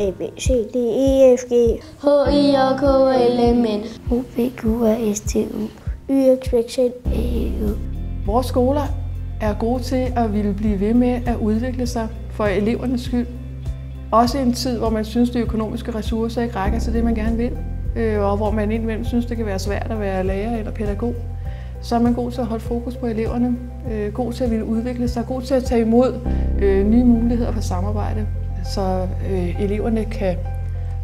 A, B, C, D, E, F, G, H, I, J, K, L, M, N, O, P, Q, R, S, T, U, Y, X, Y, Z, E, U. Vores skoler er gode til at ville blive ved med at udvikle sig for elevernes skyld. Også i en tid, hvor man synes, de økonomiske ressourcer ikke rækker til det, man gerne vil, og hvor man indimellem synes, det kan være svært at være lærer eller pædagog. Så er man god til at holde fokus på eleverne, god til at ville udvikle sig, god til at tage imod nye muligheder for samarbejde, så eleverne kan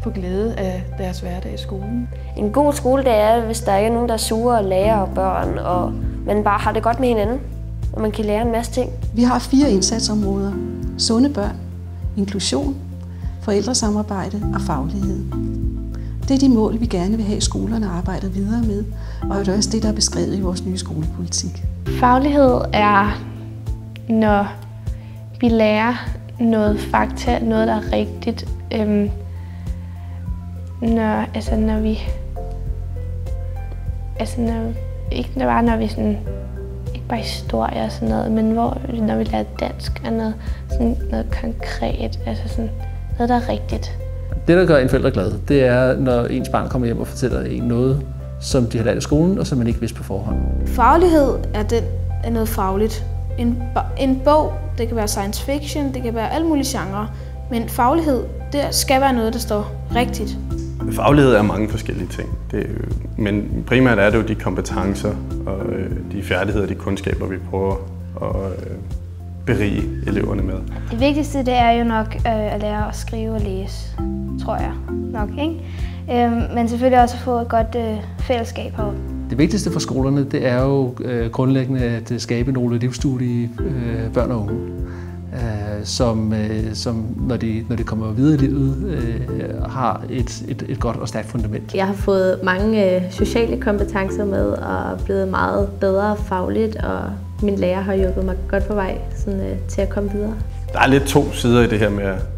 få glæde af deres hverdag i skolen. En god skole, det er, hvis der ikke er nogen, der er sure og lærer og børn, og man bare har det godt med hinanden, og man kan lære en masse ting. Vi har 4 indsatsområder. Sunde børn, inklusion, forældresamarbejde og faglighed. Det er de mål, vi gerne vil have, skolerne arbejder videre med, og det er også det, der er beskrevet i vores nye skolepolitik. Faglighed er, når vi lærer noget fakta, noget, der er rigtigt. Når vi sådan, ikke bare historie og sådan noget, men når vi lærer dansk og noget konkret, altså sådan noget, der er rigtigt. Det, der gør en forælder glad, det er, når ens barn kommer hjem og fortæller en noget, som de har lært i skolen, og som man ikke vidste på forhånd. Faglighed er noget fagligt. En bog, det kan være science fiction, det kan være alle mulige genrer, men faglighed, det skal være noget, der står rigtigt. Faglighed er mange forskellige ting, men primært er det jo de kompetencer og de færdigheder, de kundskaber, vi prøver at berige eleverne med. Det vigtigste, det er jo nok at lære at skrive og læse, tror jeg nok, ikke? Men selvfølgelig også at få et godt fællesskab heroppe. Det vigtigste for skolerne, det er jo grundlæggende at skabe nogle livsduelige børn og unge, som når de kommer videre i livet, har et godt og stærkt fundament. Jeg har fået mange sociale kompetencer med og er blevet meget bedre fagligt, og min lærer har hjulpet mig godt på vej til at komme videre. Der er lidt 2 sider i det her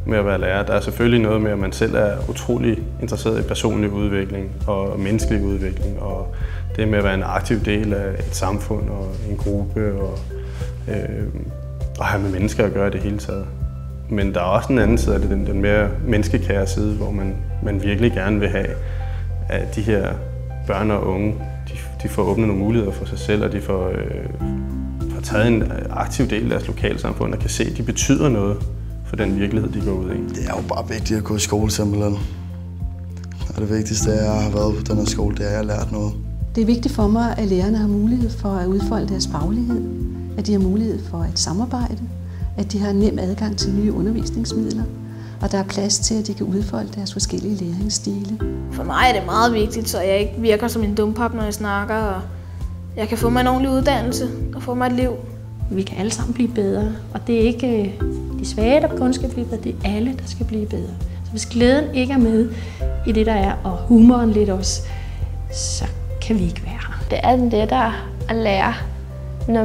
med at være lærer. Der er selvfølgelig noget med, at man selv er utrolig interesseret i personlig udvikling og menneskelig udvikling, og det med at være en aktiv del af et samfund og en gruppe og have med mennesker at gøre i det hele taget. Men der er også en anden side af det, den mere menneskekære side, hvor man virkelig gerne vil have, at de her børn og unge, de får åbnet nogle muligheder for sig selv, og de får taget en aktiv del af deres lokalsamfund og kan se, at de betyder noget for den virkelighed, de går ud i. Det er jo bare vigtigt at gå i skole simpelthen. Og det vigtigste er, at jeg har været på den her skole, det er, at jeg har lært noget. Det er vigtigt for mig, at lærerne har mulighed for at udfolde deres faglighed, at de har mulighed for at samarbejde, at de har nem adgang til nye undervisningsmidler, og der er plads til, at de kan udfolde deres forskellige læringsstile. For mig er det meget vigtigt, så jeg ikke virker som en dumpap, når jeg snakker, og jeg kan få mig en ordentlig uddannelse og få mig et liv. Vi kan alle sammen blive bedre, og det er ikke de svage, der kun skal blive bedre, det er alle, der skal blive bedre. Så hvis glæden ikke er med i det, der er, og humoren lidt også, så kan vi ikke være her. Det er lettere at lære, når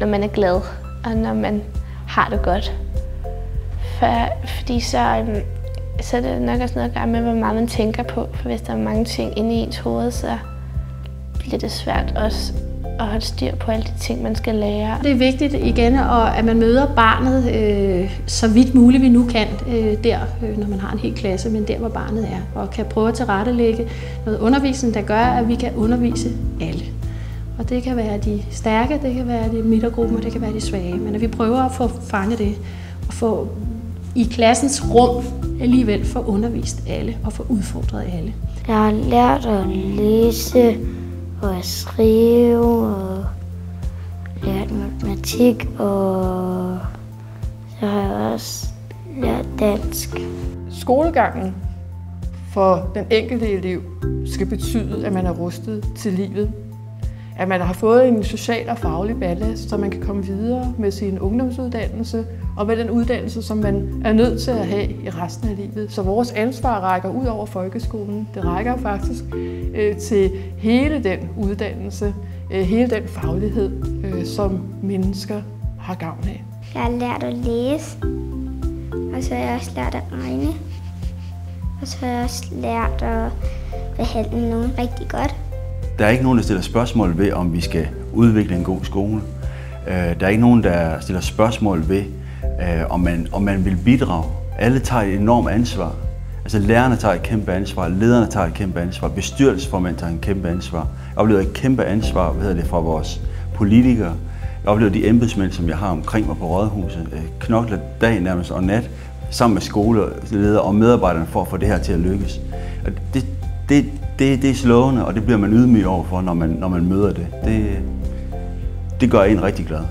man er glad, og når man har det godt. Fordi så er det nok også noget at gøre med, hvor meget man tænker på. For hvis der er mange ting inde i ens hoved, så bliver det svært også at holde styr på alle de ting, man skal lære. Det er vigtigt igen, at man møder barnet så vidt muligt vi nu kan, når man har en hel klasse, men der hvor barnet er, og kan prøve at tilrettelægge noget undervisning, der gør, at vi kan undervise alle. Og det kan være de stærke, det kan være de midtergruppen, og det kan være de svage. Men at vi prøver at få fanget det, og få i klassens rum alligevel få undervist alle, og få udfordret alle. Jeg har lært at læse, og at skrive, og lært matematik, og så har jeg også lært dansk. Skolegangen for den enkelte elev skal betyde, at man er rustet til livet. At man har fået en social og faglig ballast, så man kan komme videre med sin ungdomsuddannelse og med den uddannelse, som man er nødt til at have i resten af livet. Så vores ansvar rækker ud over folkeskolen. Det rækker faktisk til hele den uddannelse, hele den faglighed, som mennesker har gavn af. Jeg har lært at læse, og så har jeg også lært at regne. Og så har jeg også lært at behandle nogen rigtig godt. Der er ikke nogen, der stiller spørgsmål ved, om vi skal udvikle en god skole. Der er ikke nogen, der stiller spørgsmål ved, om man vil bidrage. Alle tager et enormt ansvar. Altså lærerne tager et kæmpe ansvar, lederne tager et kæmpe ansvar, bestyrelsesformænd tager et kæmpe ansvar. Jeg oplever et kæmpe ansvar fra vores politikere. Jeg oplever de embedsmænd, som jeg har omkring mig på Rådhuset, knokler dag nærmest og nat, sammen med skoleledere og medarbejderne for at få det her til at lykkes. Det er slående, og det bliver man ydmyg overfor, når man møder det. Det gør en rigtig glad.